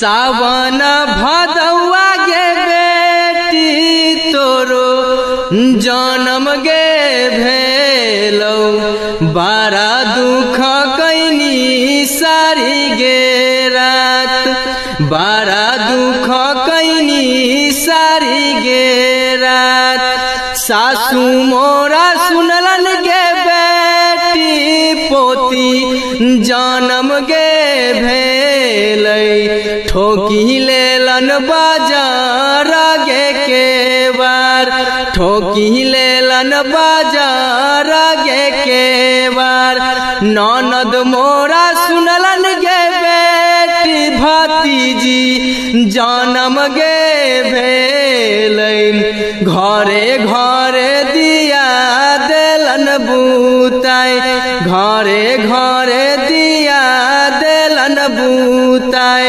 सावन भदौआ गे बेटी तोरो जन्म गे भेलौ बड़ा दुख कैनी सारी गे रात बड़ा दुख कैनी सारी गे रात सासू मोरा सुनलन गे बेटी पोती जन्म गे भेलै ठोकी लेलन बाजार गे के बार ठोकी लेलन बाजार गे के बार ननद मोरा सुनलन गे बेटी भतीजी जन्म गे भेलै घरे घरे दिया देलन बूताई घरे घरे दिया देलन बूताई